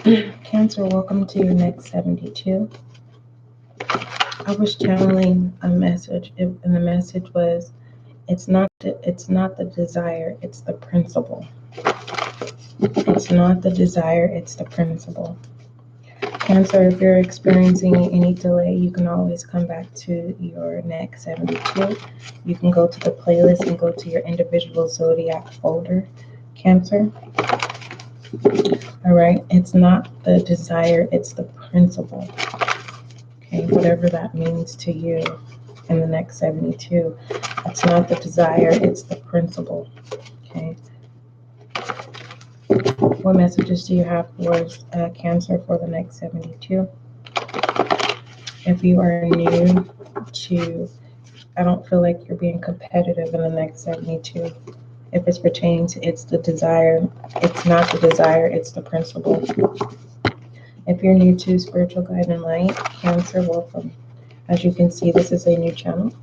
Cancer, welcome to your next 72. I was channeling a message, and the message was, it's not the desire, it's the principle. It's not the desire, it's the principle. Cancer, if you're experiencing any delay, you can always come back to your next 72. You can go to the playlist and go to your individual zodiac folder. Cancer. All right, it's not the desire, it's the principle. Okay, whatever that means to you in the next 72. It's not the desire, it's the principle. Okay. What messages do you have for Cancer for the next 72? If you are new to, I don't feel like you're being competitive in the next 72. If it's pertaining to it's the desire, it's not the desire, it's the principle. If you're new to Spiritual Guide and Light, Cancer, welcome. As you can see, this is a new channel.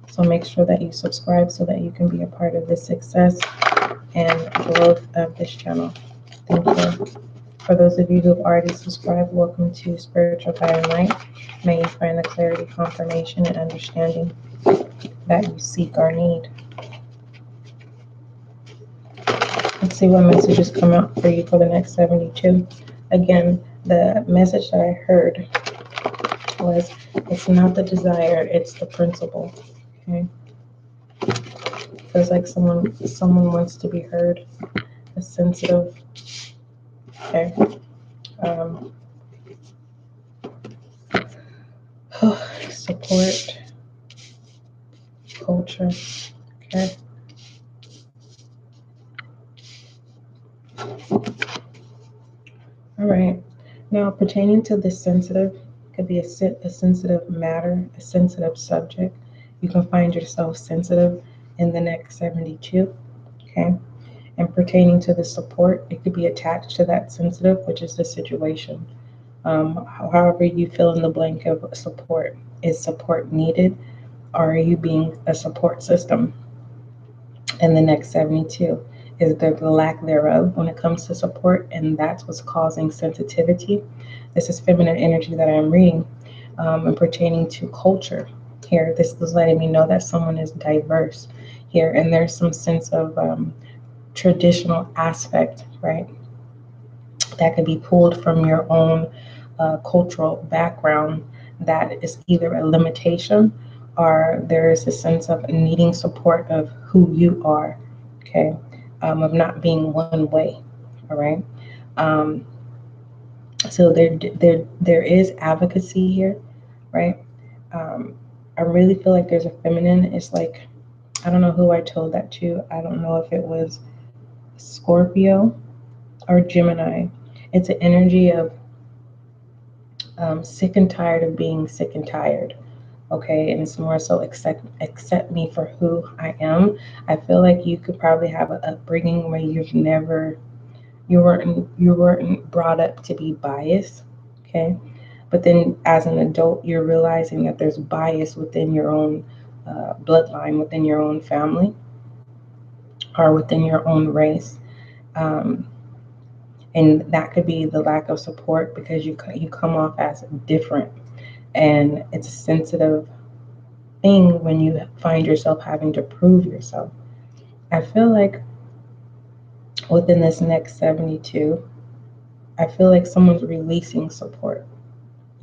So make sure that you subscribe so that you can be a part of the success and growth of this channel. Thank you. For those of you who have already subscribed, welcome to Spiritual Guide and Light. May you find the clarity, confirmation, and understanding that you seek or need. Let's see what messages come out for you for the next 72. Again, the message that I heard was, it's not the desire, it's the principle. Okay. Feels like someone wants to be heard. A sensitive. Okay. Support. Culture. Okay. All right. Now, pertaining to this sensitive, could be a sensitive matter, a sensitive subject. You can find yourself sensitive in the next 72. Okay. And pertaining to the support, it could be attached to that sensitive, which is the situation. However you fill in the blank of support. Is support needed? Or are you being a support system in the next 72? Is there the lack thereof when it comes to support? And that's what's causing sensitivity. This is feminine energy that I'm reading, and pertaining to culture. Here, this is letting me know that someone is diverse here, and there's some sense of traditional aspect, right? That could be pulled from your own cultural background that is either a limitation or there is a sense of needing support of who you are, okay, of not being one way, all right. Um, so there is advocacy here, right? I really feel like there's a feminine. It's like, I don't know who I told that to. I don't know if it was Scorpio or Gemini. It's an energy of sick and tired of being sick and tired. Okay, and it's more so accept me for who I am. I feel like you could probably have an upbringing where you weren't brought up to be biased. Okay, but then as an adult, you're realizing that there's bias within your own bloodline, within your own family, or within your own race. And that could be the lack of support because you come off as different, and it's a sensitive thing when you find yourself having to prove yourself. I feel like within this next 72, I feel like someone's releasing support.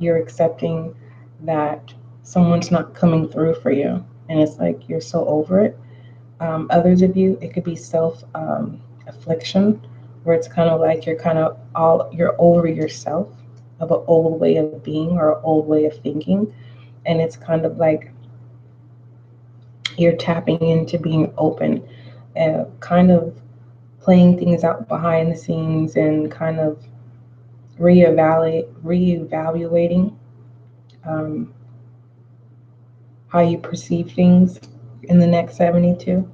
You're accepting that someone's not coming through for you, and it's like you're so over it. Others of you, it could be self affliction, where it's kind of like you're over yourself, of an old way of being or an old way of thinking, and it's kind of like you're tapping into being open, kind of playing things out behind the scenes and kind of reevaluating how you perceive things in the next 72.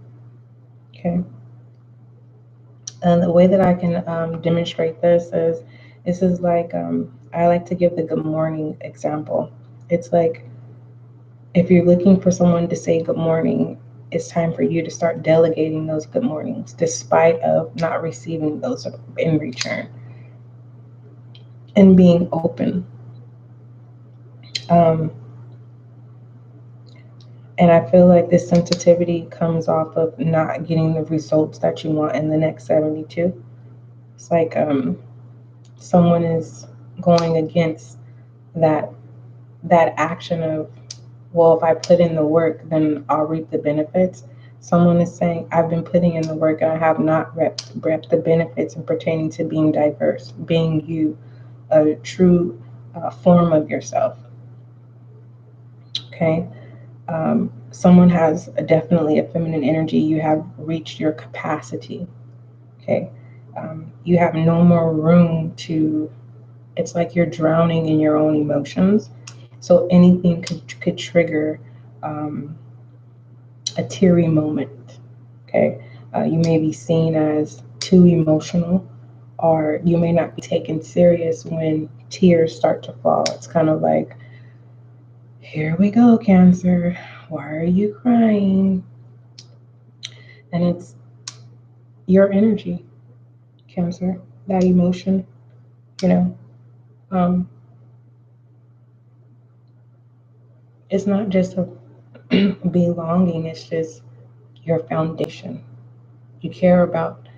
Okay. And the way that I can demonstrate this is like, I like to give the good morning example. It's like, if you're looking for someone to say good morning, it's time for you to start delegating those good mornings, despite of not receiving those in return. and being open. And I feel like this sensitivity comes off of not getting the results that you want in the next 72. It's like someone is going against that action of, well, if I put in the work, then I'll reap the benefits. Someone is saying, I've been putting in the work and I have not reaped the benefits in pertaining to being diverse, being you, a true form of yourself. Okay. Someone has definitely a feminine energy. You have reached your capacity. Okay. You have no more room to, it's like you're drowning in your own emotions. So anything could trigger a teary moment. Okay. You may be seen as too emotional, or you may not be taken serious when tears start to fall. It's kind of like, here we go, Cancer. Why are you crying? And it's your energy, Cancer, that emotion, you know. It's not just a belonging, it's just your foundation. You care about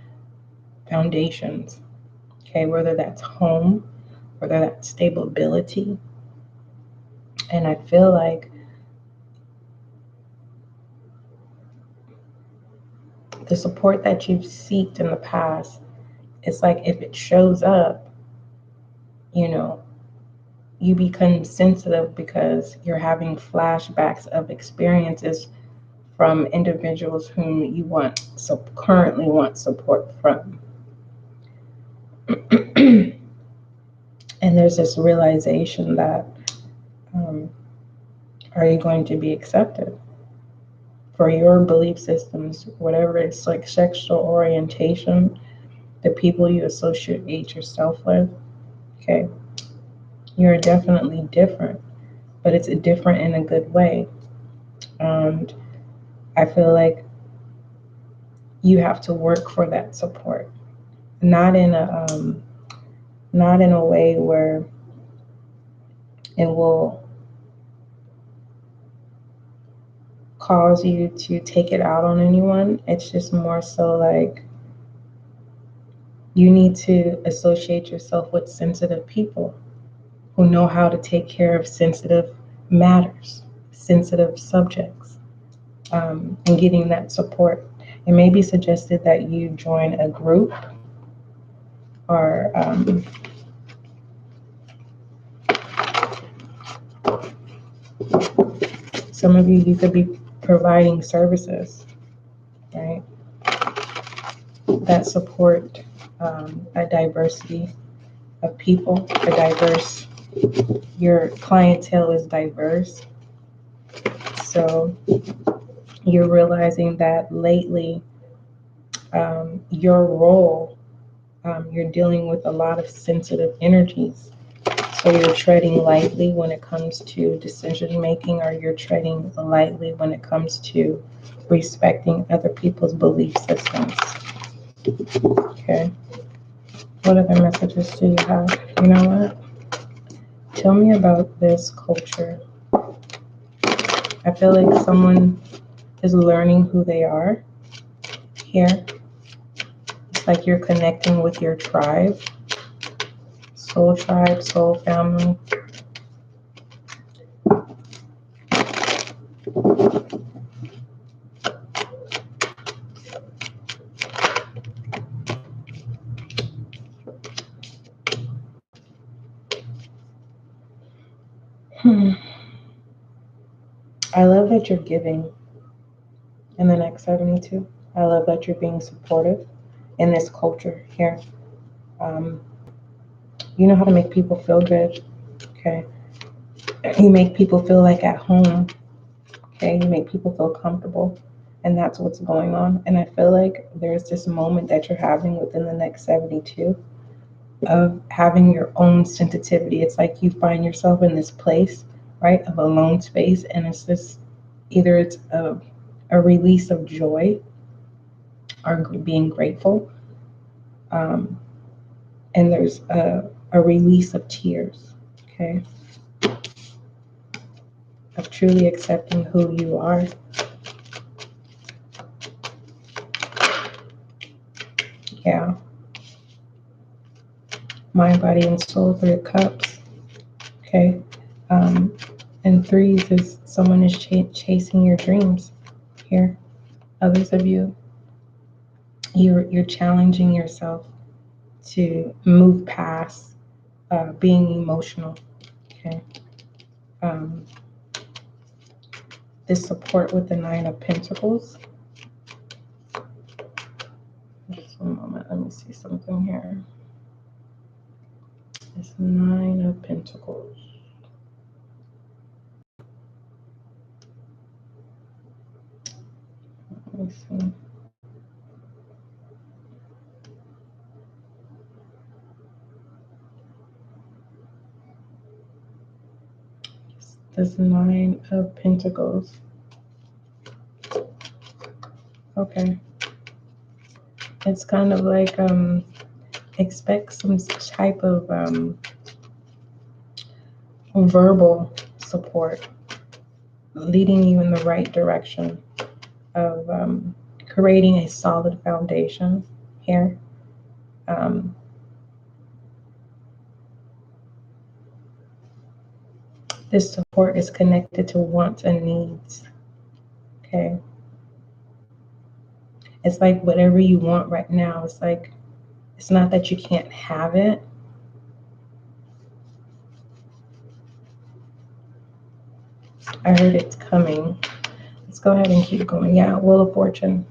foundations, okay, whether that's home, whether that's stability. And I feel like the support that you've sought in the past, it's like if it shows up, you become sensitive because you're having flashbacks of experiences from individuals whom you currently want support from. And there's this realization that, are you going to be accepted for your belief systems, whatever it's like, sexual orientation, the people you associate yourself with? Okay, you're definitely different, but it's different in a good way. And I feel like you have to work for that support, not in a way where it will cause you to take it out on anyone. It's just more so like you need to associate yourself with sensitive people who know how to take care of sensitive matters, sensitive subjects, and getting that support. It may be suggested that you join a group, or some of you could be providing services, right, that support a diversity of people, your clientele is diverse. So you're realizing that lately, your role, you're dealing with a lot of sensitive energies. So you're treading lightly when it comes to decision making, or you're treading lightly when it comes to respecting other people's belief systems. Okay. What other messages do you have? You know what? Tell me about this culture. I feel like someone is learning who they are here. It's like you're connecting with your tribe, soul family. I love that you're giving in the next 72. I love that you're being supportive in this culture here. You know how to make people feel good, okay? You make people feel like at home, okay? You make people feel comfortable, and that's what's going on. And I feel like there's this moment that you're having within the next 72 of having your own sensitivity. It's like you find yourself in this place, right, of alone space, and it's this, either it's a release of joy or being grateful, and there's a release of tears, okay? Of truly accepting who you are. Yeah. Mind, body, and soul, 3 of Cups, okay? And 3s is someone is chasing your dreams here. Others of you, you're challenging yourself to move past being emotional, okay? This support with the 9 of Pentacles. Just one moment, let me see something here. This 9 of Pentacles. Let me see. This 9 of Pentacles. Okay. It's kind of like expect some type of verbal support leading you in the right direction of creating a solid foundation here. This support is connected to wants and needs, okay? It's like whatever you want right now, it's like, it's not that you can't have it. I heard it's coming. Let's go ahead and keep going. Yeah, Wheel of Fortune.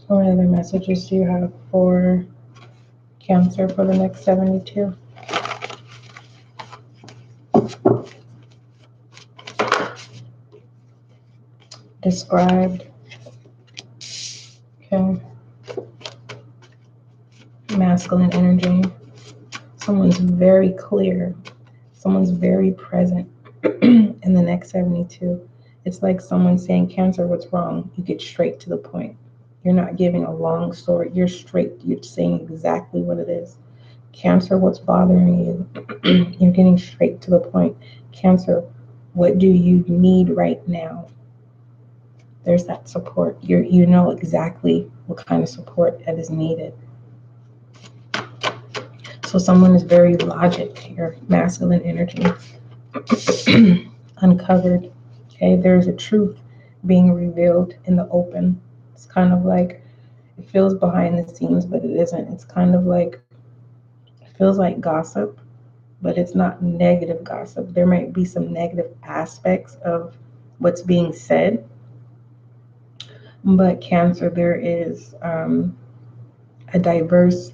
What other messages do you have for Cancer for the next 72? Described. Okay. Masculine energy. Someone's very clear. Someone's very present in the next 72. It's like someone saying, Cancer, what's wrong? You get straight to the point. You're not giving a long story. You're straight. You're saying exactly what it is. Cancer, what's bothering you? You're getting straight to the point. Cancer, what do you need right now? There's that support. You know exactly what kind of support that is needed. So someone is very logic here, masculine energy. Uncovered. Okay, there's a truth being revealed in the open. It's kind of like, it feels behind the scenes, but it isn't. It's kind of like, it feels like gossip, but it's not negative gossip. There might be some negative aspects of what's being said, but Cancer, there is a diverse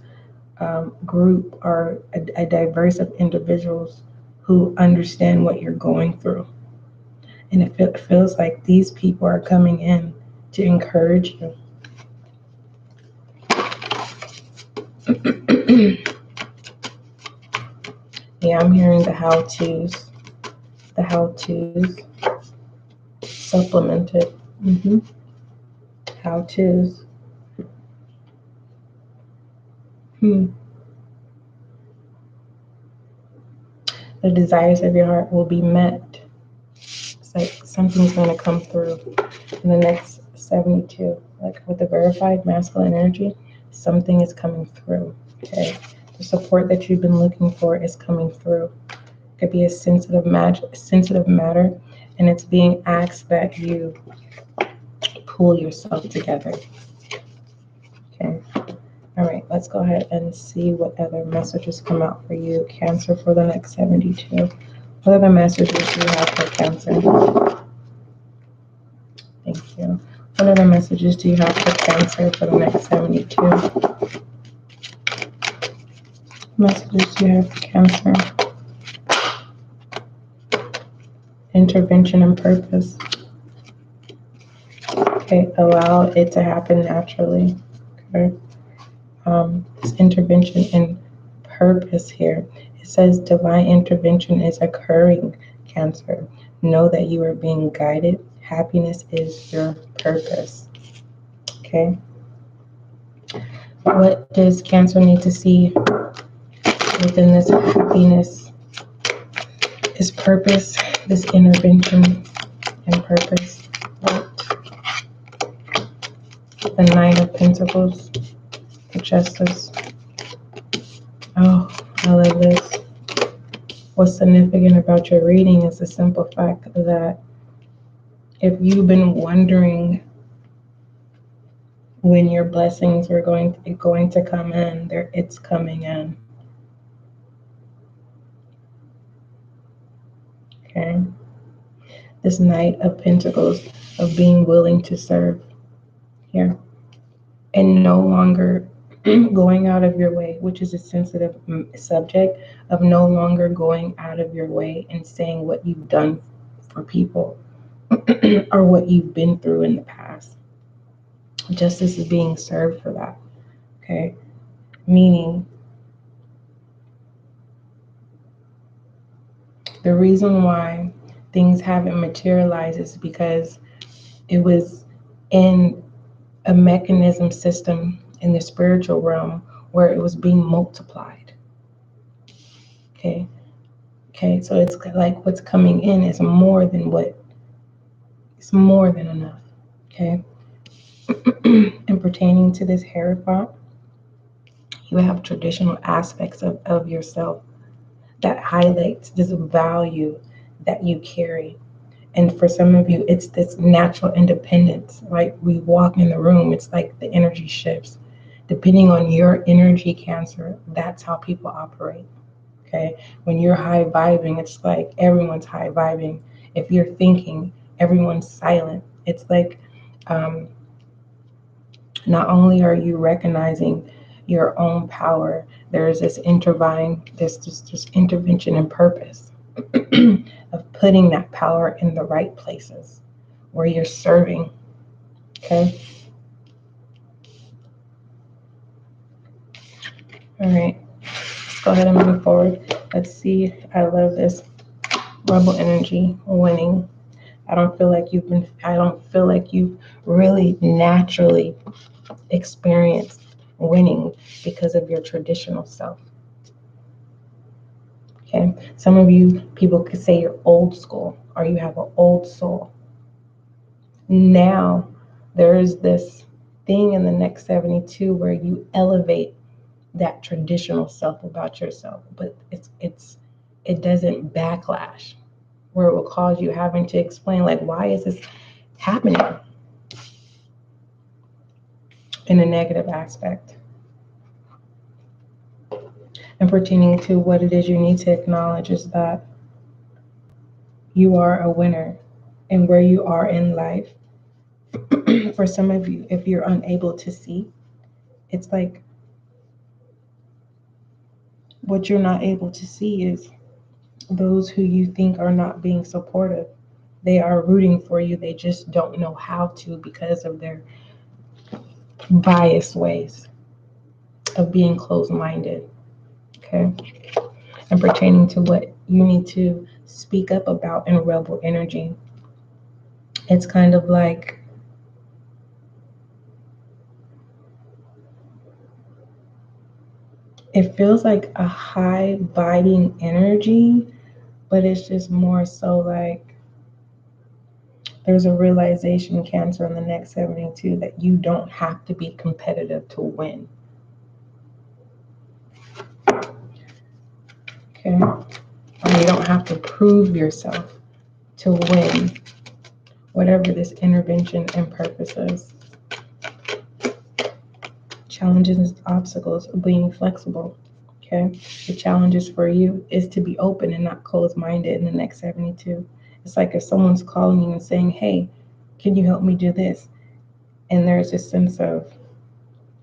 group or a diverse of individuals who understand what you're going through. And it feels like these people are coming in to encourage you. Yeah, I'm hearing the how-tos. The how-tos supplemented. How-tos. The desires of your heart will be met. It's like something's going to come through in the next 72. Like with the verified masculine energy, something is coming through. Okay. The support that you've been looking for is coming through. It could be a sensitive matter, and it's being asked that you pull yourself together. Okay. All right, let's go ahead and see what other messages come out for you, Cancer, for the next 72. What other messages do you have for Cancer? Thank you. What other messages do you have for Cancer for the next 72? What messages do you have for Cancer? Intervention and purpose. Okay, allow it to happen naturally. Okay. This intervention and purpose here. It says divine intervention is occurring, Cancer. Know that you are being guided. Happiness is your purpose. Okay. What does Cancer need to see within this happiness, this purpose, this intervention and purpose? The Knight of Pentacles, the Justice. Oh, I love this. What's significant about your reading is the simple fact that if you've been wondering when your blessings are going to come in, it's coming in. Okay. This Knight of Pentacles, of being willing to serve here, and no longer going out of your way, which is a sensitive subject, of no longer going out of your way and saying what you've done for people or what you've been through in the past. Justice is being served for that. Okay. Meaning, the reason why things haven't materialized is because it was in a mechanism system in the spiritual realm where it was being multiplied. Okay. So it's like what's coming in is more than enough. Okay. And pertaining to this Hierophant, you have traditional aspects of yourself that highlights this value that you carry. And for some of you, it's this natural independence. Like we walk in the room, it's like the energy shifts. Depending on your energy, Cancer, that's how people operate. Okay. When you're high vibing, it's like everyone's high vibing. If you're thinking, everyone's silent. It's like not only are you recognizing your own power, there is this this intervention and purpose of putting that power in the right places where you're serving. Okay. All right. Let's go ahead and move forward. Let's see. I love this. Rebel energy, winning. I don't feel like you've really naturally experienced winning because of your traditional self. Okay. Some of you people could say you're old school or you have an old soul. Now there's this thing in the next 72 where you elevate that traditional self about yourself, but it doesn't backlash where it will cause you having to explain, like, why is this happening in a negative aspect. And pertaining to what it is you need to acknowledge is that you are a winner and where you are in life. For some of you, if you're unable to see, it's like what you're not able to see is those who you think are not being supportive. They are rooting for you. They just don't know how to because of their biased ways of being closed-minded. Okay. And pertaining to what you need to speak up about in rebel energy, it's kind of like it feels like a high vibing energy, but it's just more so like there's a realization, Cancer, in the next 72 that you don't have to be competitive to win. Okay. Or you don't have to prove yourself to win whatever this intervention and purpose is. Challenges and obstacles, being flexible. Okay. The challenges for you is to be open and not closed-minded in the next 72. It's like if someone's calling you and saying, hey, can you help me do this? And there's a sense of,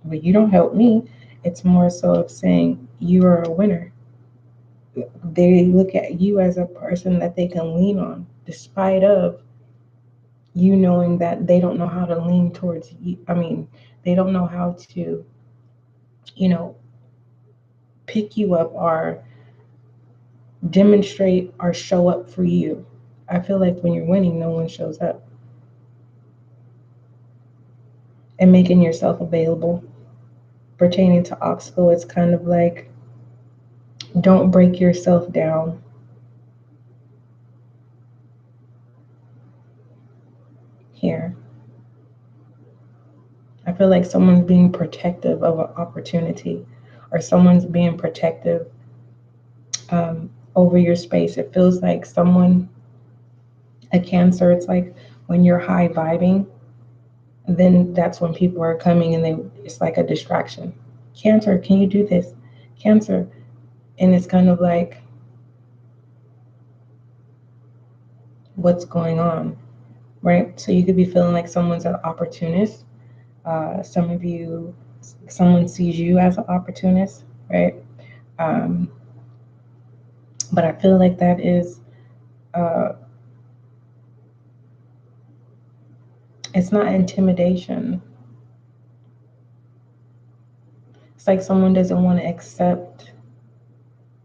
well, you don't help me. It's more so of saying you are a winner. They look at you as a person that they can lean on, despite of you knowing that they don't know how to lean towards you. I mean, they don't know how to, pick you up or demonstrate or show up for you. I feel like when you're winning, no one shows up. And making yourself available. pertaining to obstacle, it's kind of like, don't break yourself down. Here. I feel like someone's being protective of an opportunity, or someone's being protective over your space. It feels like someone, a Cancer, it's like when you're high vibing, then that's when people are coming and it's like a distraction. Cancer, can you do this? Cancer. And it's kind of like, what's going on, right? So you could be feeling like someone's an opportunist. Some of you, someone sees you as an opportunist, right? But I feel like that is, it's not intimidation. It's like someone doesn't want to accept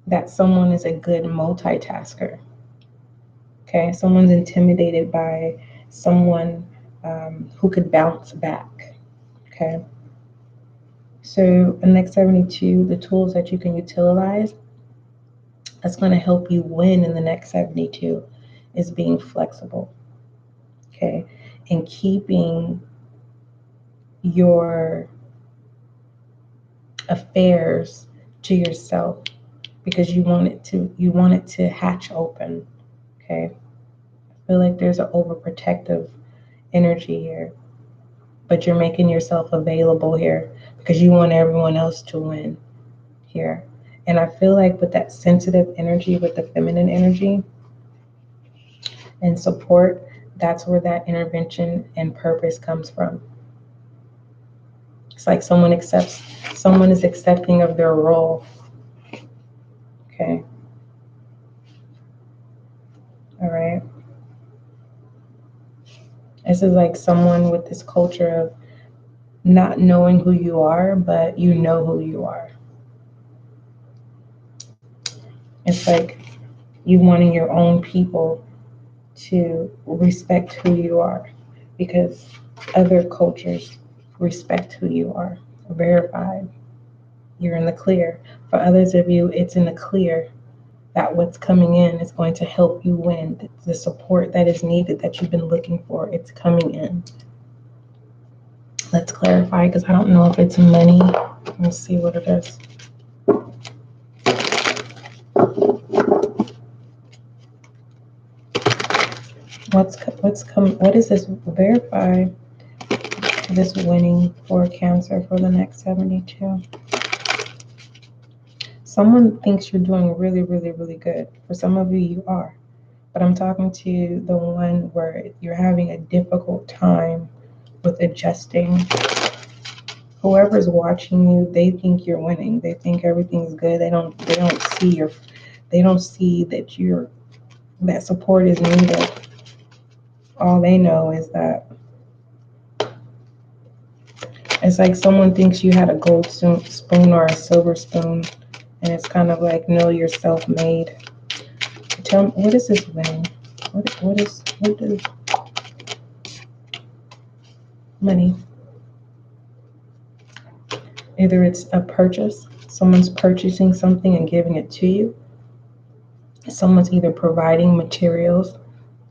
that someone is a good multitasker. Okay, someone's intimidated by someone who could bounce back. Okay, so the next 72, the tools that you can utilize that's going to help you win in the next 72 is being flexible. Okay, and keeping your affairs to yourself, because you want it to hatch open. Okay, I feel like there's an overprotective energy here, but you're making yourself available here because you want everyone else to win here. And I feel like with that sensitive energy, with the feminine energy and support, that's where that intervention and purpose comes from. It's like someone is accepting of their role. Okay. All right. This is like someone with this culture of not knowing who you are, but you know who you are. It's like you wanting your own people to respect who you are, because other cultures respect who you are. Verified. You're in the clear. For others of you, it's in the clear that what's coming in is going to help you win. The support that is needed, that you've been looking for, it's coming in. Let's clarify, because I don't know if it's money. Let's see what it is. What is this? Verify this winning for Cancer for the next 72. Someone thinks you're doing really, really, really good. For some of you, you are. But I'm talking to the one where you're having a difficult time with adjusting. Whoever's watching you, they think you're winning. They think everything's good. They don't see that support is needed. All they know is that it's like someone thinks you had a gold spoon or a silver spoon, and it's kind of like, no, you're self-made. Tell me, what is this winning? What is money? Either it's a purchase, someone's purchasing something and giving it to you. Someone's either providing materials,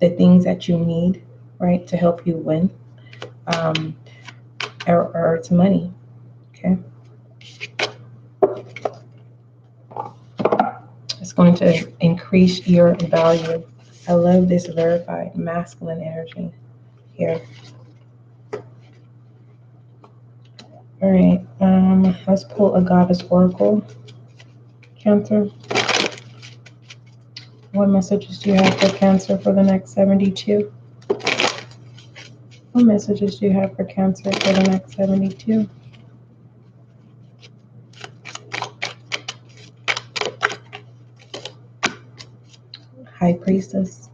the things that you need, right, to help you win, or it's money. Okay. It's going to increase your value. I love this verified masculine energy here. All right, let's pull a goddess oracle. Cancer. What messages do you have for Cancer for the next 72? What messages do you have for Cancer for the next 72? High Priestess.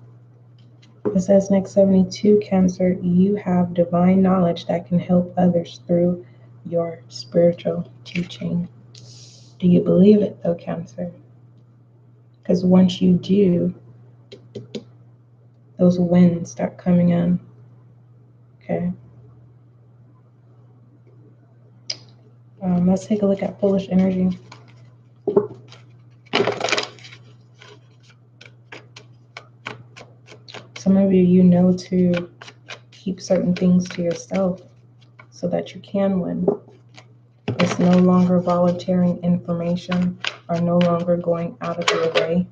It says next 72, Cancer, you have divine knowledge that can help others through your spiritual teaching. Do you believe it though, Cancer? Because once you do, those wins start coming in. Okay. Let's take a look at foolish energy. Some of you know to keep certain things to yourself so that you can win. It's no longer volunteering information or no longer going out of your way.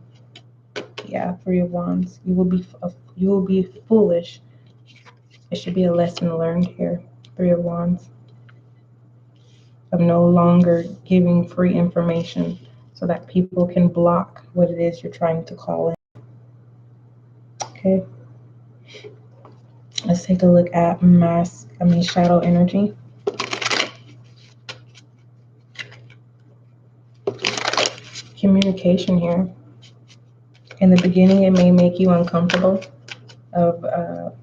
Yeah, Three of Wands. You will be foolish. It should be a lesson learned here. Three of Wands. Of no longer giving free information so that people can block what it is you're trying to call in. Okay. Let's take a look at shadow energy. Communication here. In the beginning, it may make you uncomfortable of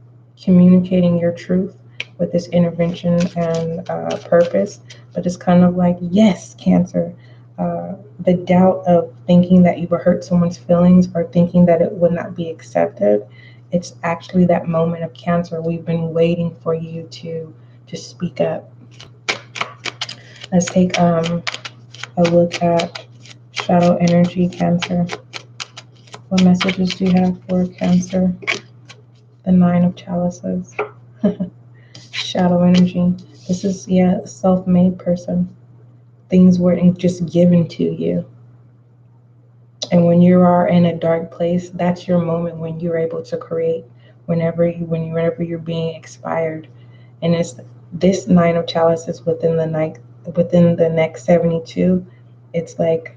communicating your truth with this intervention and purpose, but it's kind of like, yes, Cancer. The doubt of thinking that you would hurt someone's feelings or thinking that it would not be accepted, it's actually that moment of Cancer. We've been waiting for you to speak up. Let's take a look at shadow energy, Cancer. What messages do you have for Cancer? The Nine of Chalices. Shadow energy. This is, a self-made person. Things weren't just given to you. And when you are in a dark place, that's your moment when you're able to create. Whenever you're being expired, and it's this Nine of Chalices within the next 72. It's like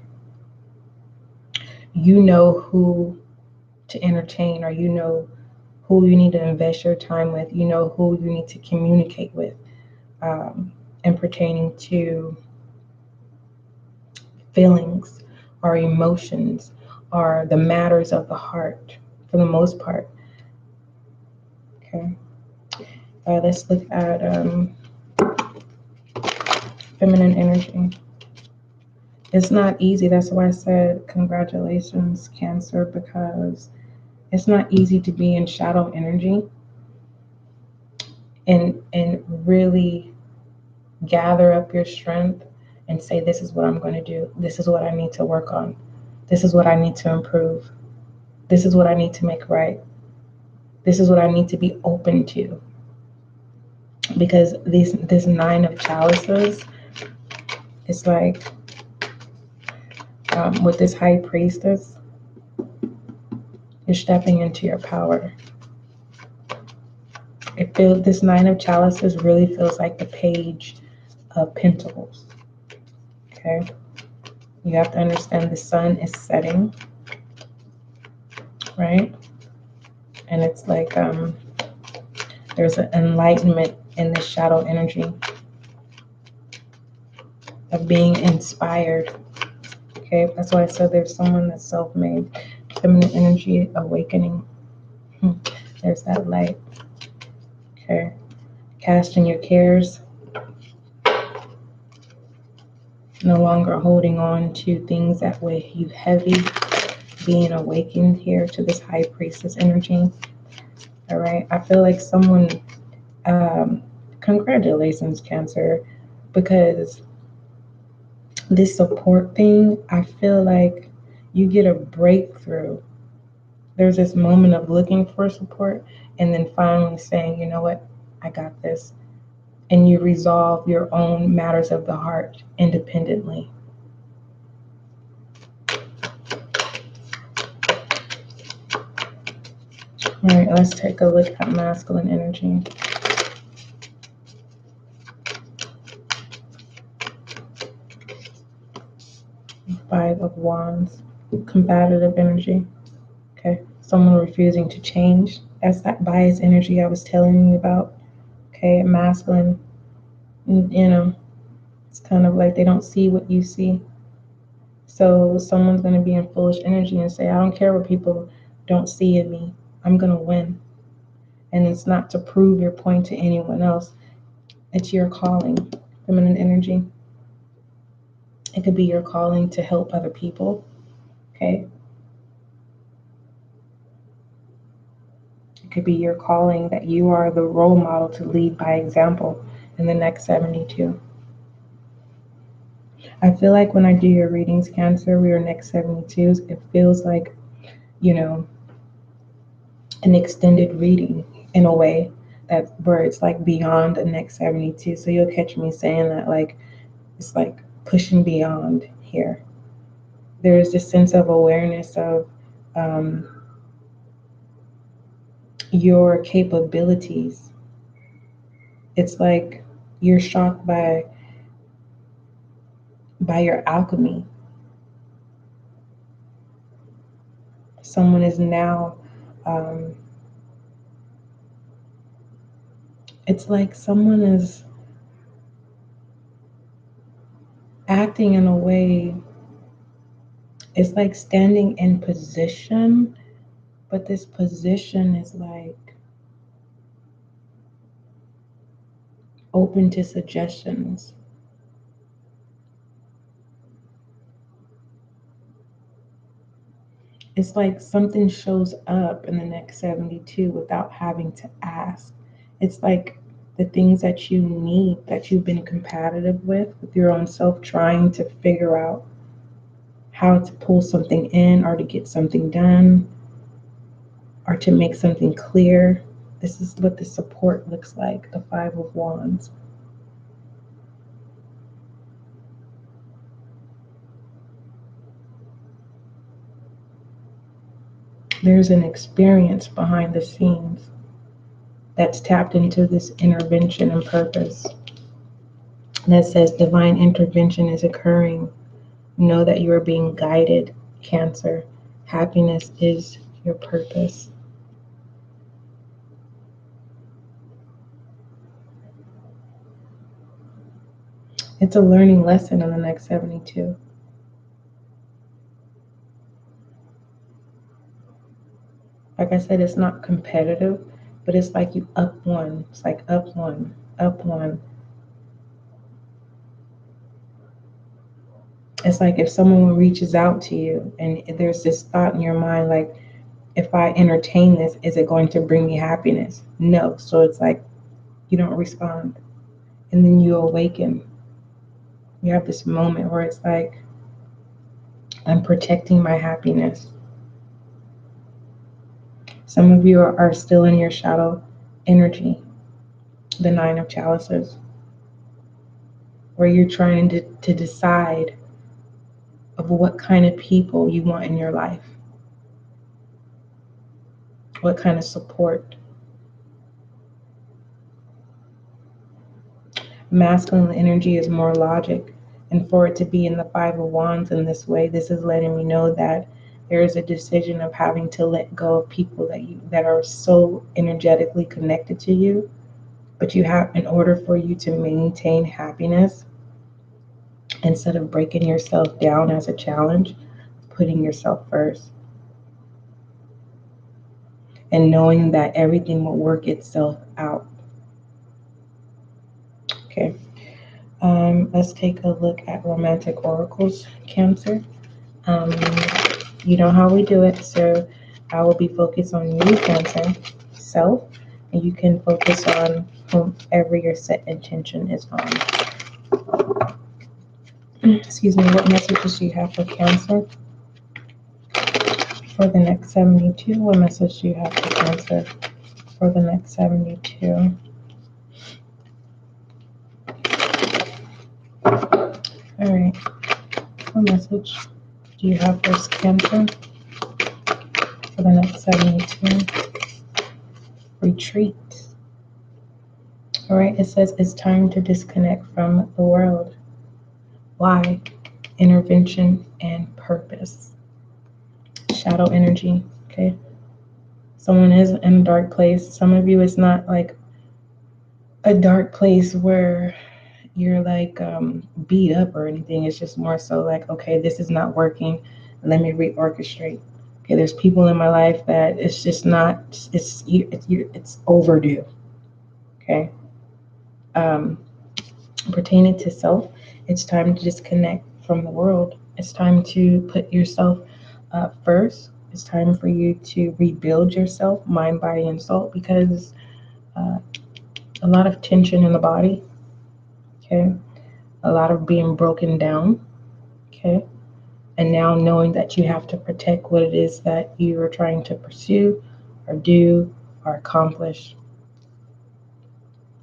you know who to entertain, or you know who you need to invest your time with. You know who you need to communicate with, and pertaining to feelings or emotions or the matters of the heart for the most part. Okay. Let's look at feminine energy. It's not easy. That's why I said congratulations, Cancer, because it's not easy to be in shadow energy and really gather up your strength and say, this is what I'm going to do. This is what I need to work on. This is what I need to improve. This is what I need to make right. This is what I need to be open to. Because this Nine of Chalices, it's like with this High Priestess, you're stepping into your power. This Nine of Chalices really feels like the Page of Pentacles. Okay, you have to understand the sun is setting, right? And it's like there's an enlightenment in this shadow energy of being inspired. Okay, that's why I said there's someone that's self-made. Feminine energy awakening. There's that light. Okay, casting your cares. No longer holding on to things that weigh you heavy. Being awakened here to this High Priestess energy. All right, I feel like someone, congratulations, Cancer, because this support thing, I feel like you get a breakthrough. There's this moment of looking for support and then finally saying, you know what, I got this. And you resolve your own matters of the heart independently. All right, let's take a look at masculine energy. Five of Wands, combative energy. Okay, someone refusing to change. That's that bias energy I was telling you about. Okay, masculine, it's kind of like they don't see what you see. So someone's going to be in foolish energy and say, I don't care what people don't see in me. I'm going to win. And it's not to prove your point to anyone else. It's your calling. Feminine energy. It could be your calling to help other people. Okay. It could be your calling that you are the role model to lead by example in the next 72. I feel like when I do your readings, Cancer, we are next 72s, it feels like, an extended reading in a way that where it's like beyond the next 72. So you'll catch me saying that like it's like pushing beyond here. There's this sense of awareness of your capabilities. It's like you're shocked by your alchemy. Someone is now it's like someone is acting in a way, it's like standing in position, but this position is like open to suggestions. It's like something shows up in the next 72 without having to ask. It's like the things that you need, that you've been competitive with your own self, trying to figure out how to pull something in or to get something done or to make something clear. This is what the support looks like, the Five of Wands. There's an experience behind the scenes that's tapped into this intervention and purpose that says divine intervention is occurring. Know that you are being guided, Cancer. Happiness is your purpose. It's a learning lesson in the next 72. Like I said, it's not competitive, but it's like you up one. It's like up one, up one. It's like if someone reaches out to you and there's this thought in your mind, like, if I entertain this, is it going to bring me happiness? No. So it's like you don't respond. And then you awaken. You have this moment where it's like, I'm protecting my happiness. Some of you are still in your shadow energy, the Nine of Chalices, where you're trying to decide of what kind of people you want in your life, what kind of support. Masculine energy is more logic, and for it to be in the Five of Wands in this way, this is letting me know that there is a decision of having to let go of people that are so energetically connected to you, but you have, in order for you to maintain happiness, instead of breaking yourself down as a challenge, putting yourself first and knowing that everything will work itself out. Okay. Let's take a look at romantic oracles, Cancer. You know how we do it, so I will be focused on you, Cancer, self, and you can focus on whomever your set intention is on. Excuse me, what messages do you have for Cancer for the next 72? What message do you have for Cancer for the next 72? All right, what message do you have for Cancer for the next 72? Retreat. All right, it says it's time to disconnect from the world. Why? Intervention and purpose. Shadow energy, okay? Someone is in a dark place. Some of you, it's not like a dark place where you're like beat up or anything. It's just more so like, okay, this is not working. Let me reorchestrate. Okay, there's people in my life that it's just not, it's overdue. Okay. Pertaining to self, it's time to disconnect from the world. It's time to put yourself first. It's time for you to rebuild yourself, mind, body, and soul, because a lot of tension in the body. Okay. a lot of being broken down, okay? And now knowing that you have to protect what it is that you are trying to pursue or do or accomplish,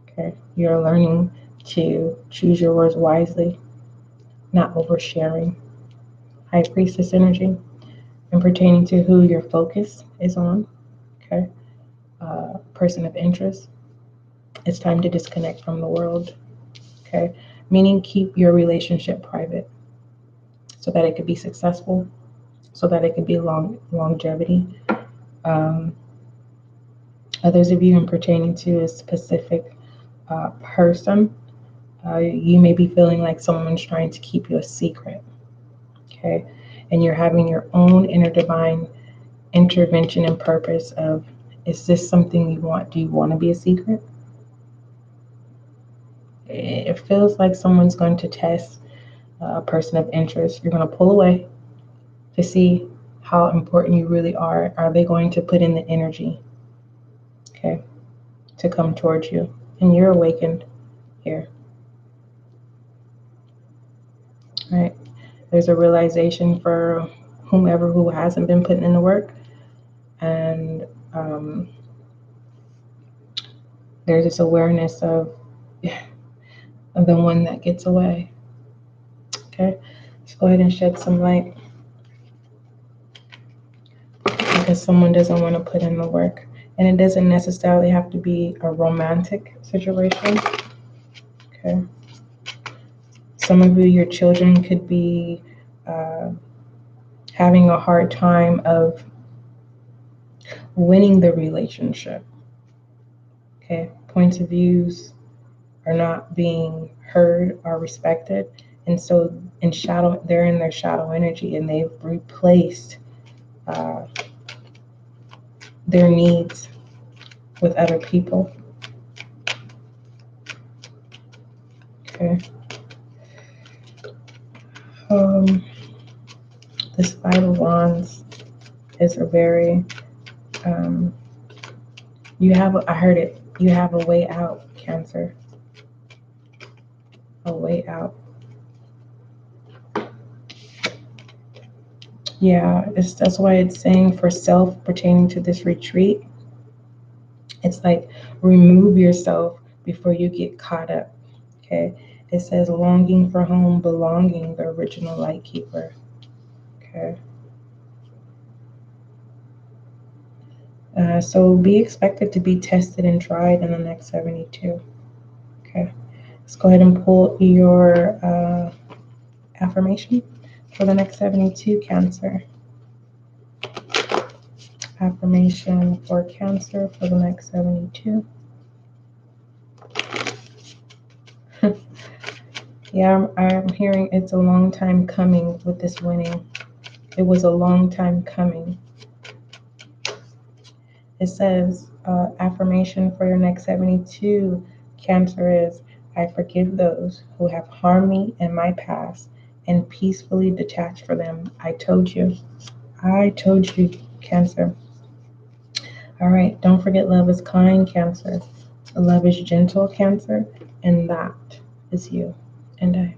okay? You're learning to choose your words wisely, not oversharing. High Priestess energy, and pertaining to who your focus is on, okay? Person of interest, it's time to disconnect from the world, okay? Meaning keep your relationship private so that it could be successful, so that it could be longevity. Others of you, in pertaining to a specific person, you may be feeling like someone's trying to keep you a secret, okay? And you're having your own inner divine intervention and purpose of, is this something you want? Do you want to be a secret? It feels like someone's going to test a person of interest. You're going to pull away to see how important you really are. Are they going to put in the energy, okay, to come towards you? And you're awakened here, right? There's a realization for whomever who hasn't been putting in the work, and there's this awareness of the one that gets away. Okay, let's go ahead and shed some light, because someone doesn't want to put in the work. And it doesn't necessarily have to be a romantic situation. Okay. Some of you, your children could be having a hard time of winning the relationship. Okay. Points of views are not being heard or respected. And so they're in their shadow energy, and they've replaced their needs with other people. Okay. This Five of Wands is a very, you have a way out, Cancer. A way out. Yeah, that's why it's saying for self pertaining to this retreat, it's like remove yourself before you get caught up, okay? It says longing for home, belonging, the original light keeper, okay? So be expected to be tested and tried in the next 72, okay? Let's go ahead and pull your affirmation for the next 72, Cancer. Affirmation for Cancer for the next 72. Yeah, I'm hearing it's a long time coming with this winning. It was a long time coming. It says, affirmation for your next 72, Cancer, is, I forgive those who have harmed me in my past and peacefully detach from them. I told you. I told you, Cancer. All right, don't forget love is kind, Cancer. Love is gentle, Cancer, and that is you and I.